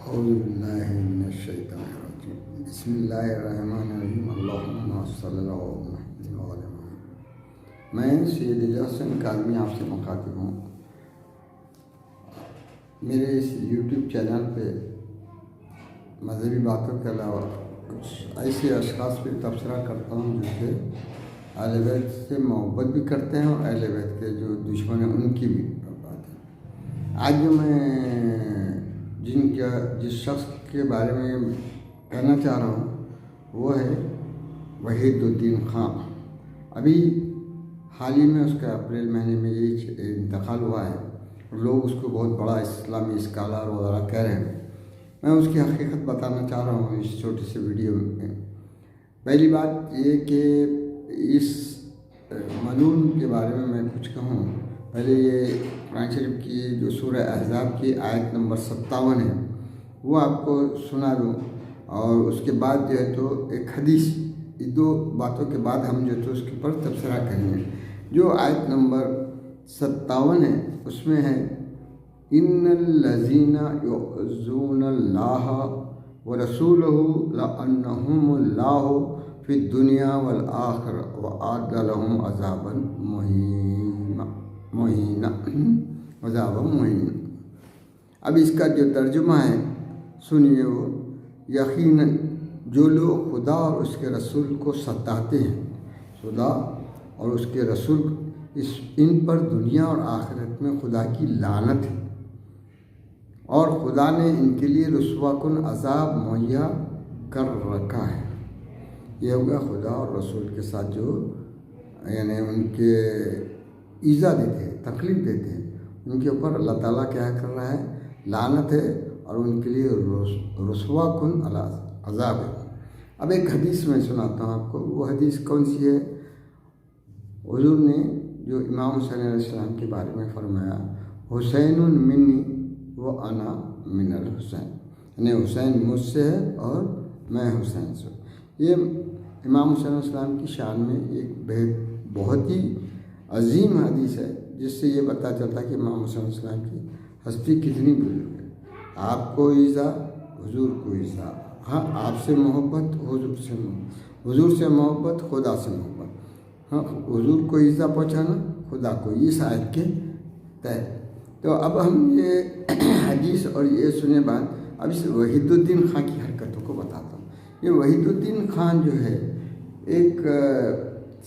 اعوذ باللہ من الشیطان الرجیم بسم اللہ الرحمن الرحیم اللہم صلی اللہ علیہ وسلم۔ میں سید حسن کاظمی آپ سے مخاطب ہوں۔ میرے اس یوٹیوب چینل پہ مذہبی باتوں کے علاوہ کچھ ایسے اشخاص پہ تبصرہ کرتا ہوں جو کہ اہل بیت سے محبت بھی کرتے ہیں اور اہل بیت کے جو دشمن ہیں ان کی بھی بات ہے۔ آج جو میں جس شخص کے بارے میں کہنا چاہ رہا ہوں وہ ہے وحید الدین خان۔ ابھی حال ہی میں اس کا اپریل مہینے میں یہ انتقال ہوا ہے۔ لوگ اس کو بہت بڑا اسلامی اسکالر وغیرہ کہہ رہے ہیں۔ میں اس کی حقیقت بتانا چاہ رہا ہوں اس چھوٹی سی ویڈیو میں۔ پہلی بات یہ کہ اس ملعون کے بارے میں کچھ کہوں، پہلے یہ قرآن شریف کی جو سورہ احزاب کی آیت نمبر 57 ہے وہ آپ کو سنا دوں، اور اس کے بعد جو ہے تو ایک حدیث، یہ دو باتوں کے بعد ہم جو ہے تو اس کے اوپر تبصرہ کریں گے۔ جو آیت نمبر 57 ہے اس میں ہے ان الذین یؤذون اللہ ورسولہ لعنہم اللہ فی الدنیا والآخرہ وأعد لهم عذابا مہینہ۔ اب اس کا جو ترجمہ ہے سنیے، وہ یقیناً جو لوگ خدا اور اس کے رسول کو ستاتے ہیں، خدا اور اس کے رسول ان پر دنیا اور آخرت میں خدا کی لعنت ہے، اور خدا نے ان کے لیے رسوا کن عذاب مہیا کر رکھا ہے۔ یہ ہوگا خدا اور رسول کے ساتھ جو یعنی ان کے ایذا دیتے ہیں، تکلیف دیتے ہیں، ان کے اوپر اللہ تعالیٰ کیا کر رہا ہے؟ لعنت ہے، اور ان کے لیے رسوا کن عذاب ہے۔ اب ایک حدیث میں سناتا ہوں آپ کو۔ وہ حدیث کون سی ہے؟ حضور نے جو امام حسین علیہ السلام کے بارے میں فرمایا، حسین منی و انا من الحسین، یعنی حسین مجھ سے ہے اور میں حسین سے۔ یہ امام حسین علیہ السلام کی شان میں ایک بہت ہی عظیم حدیث ہے، جس سے یہ پتہ چلتا ہے کہ امام حسین علیہ السلام کی ہستی کتنی بزرگ ہے۔ آپ کو ایذا، حضور کو ایذا، ہاں آپ سے محبت، حضور سے محبت، خدا سے محبت، ہاں حضور کو ایذا پہنچانا، خدا کو، اس آیت کے تحت۔ تو اب ہم یہ حدیث اور یہ سنے بعد اب اس وحید الدین خان کی حرکتوں کو بتاتا ہوں۔ یہ وحید الدین خان جو ہے ایک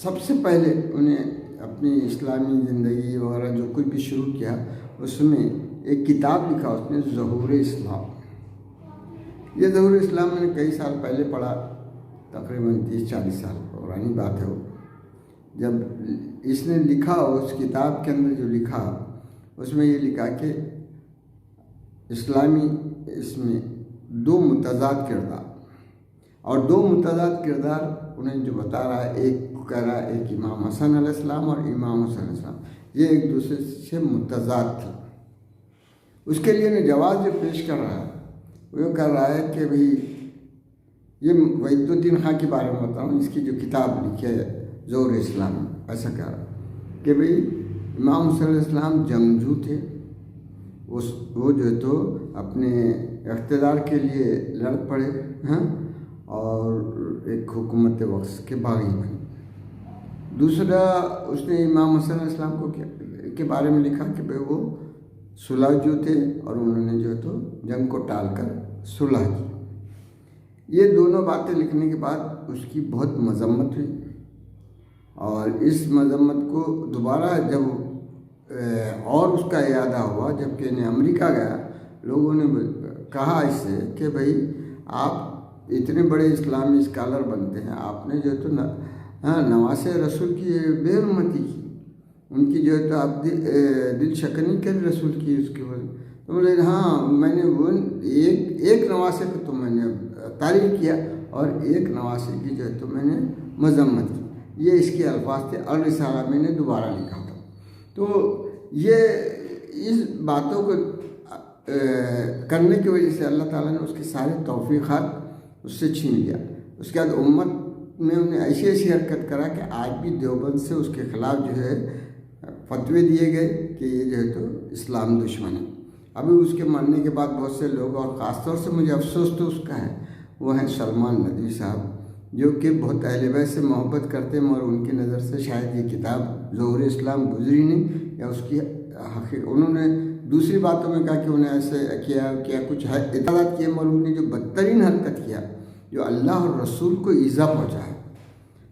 سب سے پہلے انہیں اپنی اسلامی زندگی وغیرہ جو کچھ بھی شروع کیا، اس میں ایک کتاب لکھا اس نے، ظہور اسلام۔ یہ ظہور اسلام میں نے کئی سال پہلے پڑھا، تقریباً 30-40 سال پرانی بات ہے وہ۔ جب اس نے لکھا، اس کتاب کے اندر جو لکھا اس میں یہ لکھا کہ اسلامی اس میں دو متضاد کردار، اور دو متضاد کردار انہیں جو بتا رہا ہے، ایک کہہ رہا ہے ایک امام حسن علیہ السلام اور امام حسین علیہ السلام، یہ ایک دوسرے سے متضاد تھے۔ اس کے لیے جواز جو پیش کر رہا ہے وہ کر رہا ہے کہ بھئی یہ وحید الدین خان کے بارے میں بتاؤں، اس کی جو کتاب لکھی ہے ظہور اسلام، ایسا کہہ رہا ہے کہ بھئی امام حسین علیہ السلام جنگجو تھے، وہ جو ہے تو اپنے اقتدار کے لیے لڑ پڑے ہیں اور ایک حکومت وقت کے باغی بنے۔ دوسرا اس نے امام حسین علیہ السلام کو کے بارے میں لکھا کہ بھئی وہ صلح جو تھے، اور انہوں نے جو ہے تو جنگ کو ٹال کر صلح کی۔ یہ دونوں باتیں لکھنے کے بعد اس کی بہت مذمت ہوئی، اور اس مذمت کو دوبارہ جب اور اس کا اعادہ ہوا، جب کہ امریکہ گیا، لوگوں نے کہا اس سے کہ بھئی آپ اتنے بڑے اسلامی اسکالر بنتے ہیں، آپ نے جو ہے تو نواسے رسول کی بے حرمتی کی، ان کی جو ہے تو آپ دل شکنی کر رسول کی اس کی وجہ، تو بولے ہاں میں نے وہ ایک نواسے کو تو میں نے تعریف کیا، اور ایک نواسے کی جو ہے تو میں نے مذمت کی۔ یہ اس کے الفاظ تھے، الرسالہ میں نے دوبارہ لکھا تھا۔ تو یہ اس باتوں کو کرنے کی وجہ سے اللہ تعالیٰ نے اس کے سارے توفیقات اس سے چھین لیا۔ اس کے بعد امت میں انہیں ایسی حرکت کرا کہ آج بھی دیوبند سے اس کے خلاف جو ہے فتوے دیے گئے کہ یہ جو ہے تو اسلام دشمن ہے۔ ابھی اس کے مرنے کے بعد بہت سے لوگ، اور خاص طور سے مجھے افسوس تو اس کا ہے، وہ ہیں سلمان ندوی صاحب، جو کہ بہت اہل بیت سے محبت کرتے ہیں، اور ان کی نظر سے شاید یہ کتاب ظہور اسلام گزری نہیں، یا اس کی انہوں نے دوسری باتوں میں کہا کہ انہیں ایسے کیا کچھ اطلاعات کیے، مگر انہوں نے جو بدترین حرکت کیا، جو اللہ اور رسول کو ایذا پہنچا ہے،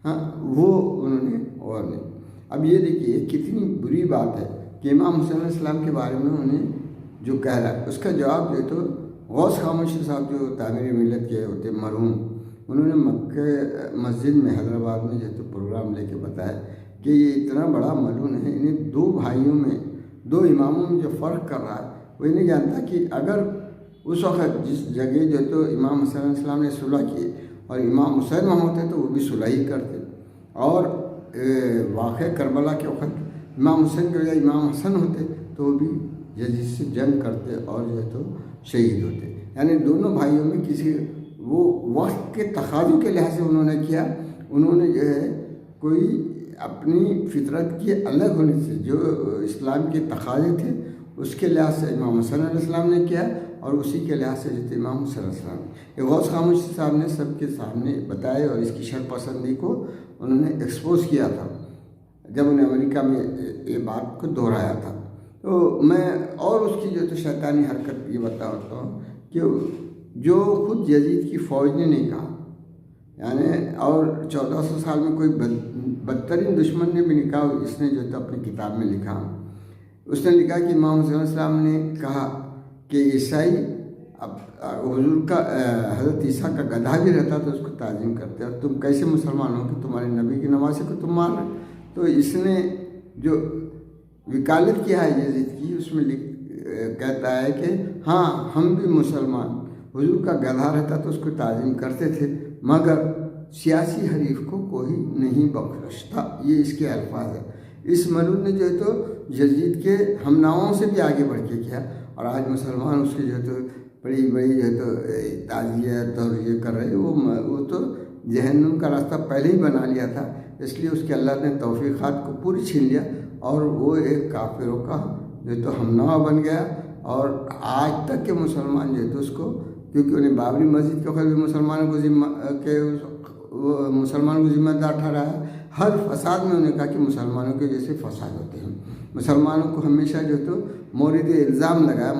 ہاں وہ انہوں نے اور نہیں۔ اب یہ دیکھیے کتنی بری بات ہے کہ امام حسین علیہ السلام کے بارے میں انہیں جو کہہ رہا ہے، اس کا جواب دے تو غوث خاموشی صاحب جو تعمیر ملت کے ہوتے مرحوم، انہوں نے مکہ مسجد میں حیدرآباد میں جو تو پروگرام لے کے بتایا کہ یہ اتنا بڑا ملعون ہے، انہیں دو بھائیوں میں، دو اماموں میں جو فرق کر رہا ہے، وہ نہیں جانتا کہ اگر اس وقت جس جگہ جو تو امام حسین علیہ السلام نے صلح کی اور امام حسین وہاں ہوتے تو وہ بھی صلح ہی کرتے، اور واقع کربلا کے وقت امام حسین کے بجائے امام حسن ہوتے تو وہ بھی یزید سے جنگ کرتے اور جو ہے تو شہید ہوتے۔ یعنی دونوں بھائیوں میں کسی وہ وقت کے تقاضوں کے لحاظ سے انہوں نے کیا، انہوں نے جو ہے کوئی اپنی فطرت کی الگ ہونے سے جو اسلام کے تقاضے تھے اس کے لحاظ سے امام حسین علیہ السلام نے کیا، اور اسی کے لحاظ سے جو امام حسین علیہ السلام نے غوث خاموشی صاحب نے سب کے سامنے بتائے، اور اس کی شر پسندی کو انہوں نے ایکسپوز کیا تھا جب انہیں امریکہ میں یہ بات کو دہرایا تھا۔ تو میں اور اس کی جو تو شیطانی حرکت یہ بتاتا ہوں کہ جو خود یزید کی فوج نے نہیں کہا، یعنی اور 1400 سال میں کوئی بدترین دشمن نے بھی نہیں کہا، اس نے جو تو اپنی کتاب میں لکھا، اس نے لکھا کہ امام حسین علیہ السلام نے کہا کہ عیسائی اب حضور کا حضرت عیسیٰ کا گدھا بھی رہتا تو اس کو تعظیم کرتے، اور تم کیسے مسلمان ہو کہ تمہارے نبی کی نمازی کو تم مار رہے؟ تو اس نے جو وکالت کیا ہے یزید کی، اس میں کہتا ہے کہ ہاں ہم بھی مسلمان حضور کا گدھا رہتا تو اس کو تعظیم کرتے تھے، مگر سیاسی حریف کو کوئی نہیں بخشتا، یہ اس کے الفاظ ہیں۔ اس ملعون نے جو ہے تو یزید کے ہم نواؤں سے بھی آگے بڑھ کے کیا، اور آج مسلمان اس کی جو ہے تو بڑی بڑی جو ہے تو تعزیت اور یہ کر رہے، وہ تو جہنم کا راستہ پہلے ہی بنا لیا تھا، اس لیے اس کے اللہ نے توفیقات کو پوری چھین لیا، اور وہ ایک کافروں کا جو تو ہم نوا بن گیا، اور آج تک کے مسلمان جو ہے تو اس کو، کیونکہ انہیں بابری مسجد کے وقت بھی مسلمانوں کو ذمہ دار ٹھہرایا ہے، ہر فساد میں انہیں کہا کہ مسلمانوں کے جیسے فساد ہوتے ہیں، مسلمانوں کو ہمیشہ جو تو مورد الزام لگایا،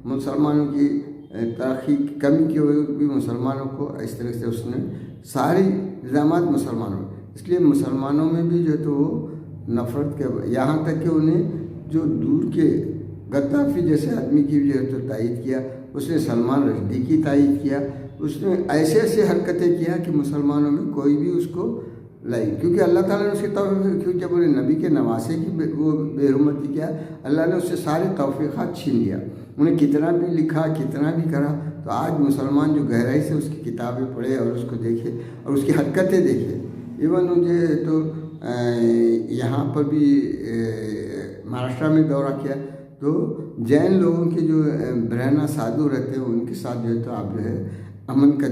مسلمانوں کی ترقی کی کمی کی وجہ بھی مسلمانوں کو اس طرح سے اس نے ساری الزامات مسلمانوں، اس لیے مسلمانوں میں بھی جو تو وہ نفرت کے، یہاں تک کہ انہیں جو دور کے غدافی جیسے آدمی کی جو ہے تو تائید کیا، اس نے سلمان رشدی کی تائید کیا، اس نے ایسے ایسے حرکتیں کیا کہ مسلمانوں میں کوئی بھی اس کو لائی، کیونکہ اللہ تعالیٰ نے اس کی توفیق، کیونکہ جب انہیں نبی کے نواسے کی وہ بے حرمتی کیا، اللہ نے اس سے سارے توفیقات چھین لیا، انہیں کتنا بھی لکھا کتنا بھی کرا، تو آج مسلمان جو گہرائی سے اس کی کتابیں پڑھے اور اس کو دیکھے اور اس کی حرکتیں دیکھے، ایون مجھے تو یہاں پر بھی مہاراشٹر میں دورہ کیا تو جین لوگوں کے جو برہنہ سادھو رہتے ہیں ان کے ساتھ جو ہے تو آپ جو ہے امن کا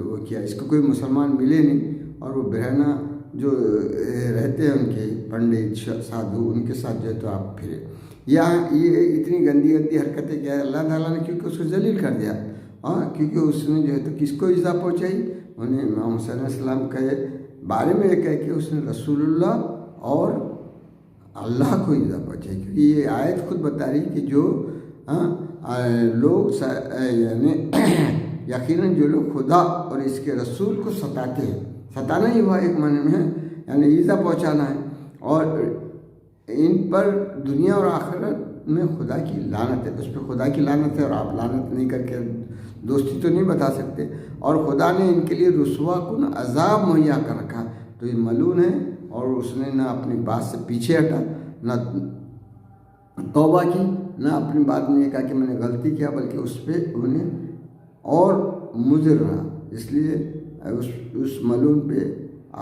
وہ کیا، اس کو کوئی مسلمان ملے نہیں، اور وہ برہنہ جو رہتے ہیں ان کے پنڈت سادھو ان کے ساتھ جو ہے تو آپ پھرے، یہاں یہ اتنی گندی حرکتیں کیا ہے، اللہ تعالیٰ نے کیونکہ اس کو ذلیل کر دیا، ہاں کیونکہ اس نے جو ہے تو کس کو ایذا پہنچائی، انہیں امام حسین علیہ السلام کے بارے میں یہ کہہ کہ اس نے رسول اللہ اور اللہ کو ایذا پہنچائی، کیونکہ یہ آیت خود بتا رہی کہ جو لوگ یعنی یقیناً جو لوگ خدا اور اس کے رسول کو ستاتے ہیں، ستانا ہی ہوا ایک معنی میں ہے، یعنی ایذا پہنچانا ہے، اور ان پر دنیا اور آخرت میں خدا کی لعنت ہے، اس پہ خدا کی لعنت ہے، اور آپ لعنت نہیں کر کے دوستی تو نہیں بتا سکتے، اور خدا نے ان کے لیے رسوا کن عذاب مہیا کر رکھا، تو یہ ملعون ہے، اور اس نے نہ اپنی بات سے پیچھے ہٹا، نہ توبہ کی، نہ اپنی بات میں یہ کہا کہ میں نے غلطی کیا، بلکہ اس پہ انہیں اور مضر رہا، اس لیے اس ملعون پہ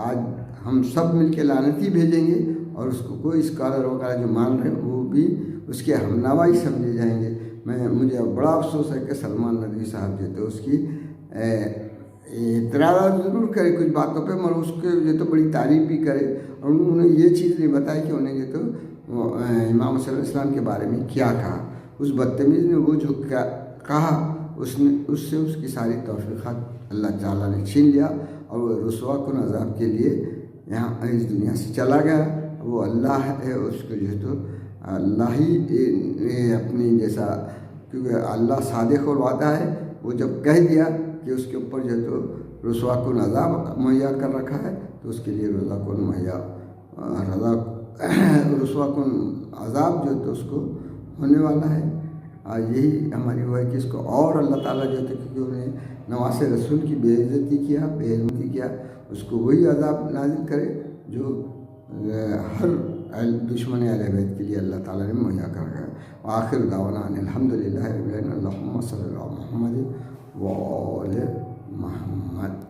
آج ہم سب مل کے لعنتی بھیجیں گے، اور اس کو کوئی اسکالر وغیرہ جو مان رہے ہیں وہ بھی اس کے ہمنوا ہی سمجھے جائیں گے۔ مجھے بڑا افسوس ہے کہ سلمان ندوی صاحب جو تو اس کی اعتراضات ضرور کرے کچھ باتوں پہ، مگر اس کے جو تو بڑی تعریف بھی کرے، اور انہوں نے یہ چیز نہیں بتائی کہ انہیں جو تو امام صلی اللہ علیہ وسلم کے بارے میں کیا کہا، اس بدتمیز نے وہ جو کہا اس سے اس کی ساری توفیقات اللہ تعالیٰ نے چھین لیا، اور وہ رسوا کن عذاب کے لیے یہاں اس دنیا سے چلا گیا۔ وہ اللہ ہے، اس کو جو ہے تو اللہ ہی اپنی جیسا، کیونکہ اللہ صادق اور وعدہ ہے، وہ جب کہہ دیا کہ اس کے اوپر جو ہے تو رسوا کن عذاب مہیا کر رکھا ہے، تو اس کے لیے رسوا کن عذاب جو ہے تو اس کو ہونے والا ہے۔ یہی ہماری وہ ہے کہ اس کو اور اللہ تعالیٰ جو ہے کہ انہیں نواز رسول کی بے عزتی کیا، بے حرمتی کیا، اس کو وہی عذاب نازل کرے جو ہر دشمن اہل بیت کے لیے اللہ تعالیٰ نے مہیا کر رکھا ہے۔ وآخر دعوانا ان الحمدللہ رب العالمین، اللہم صلی اللہ محمد و آل محمد۔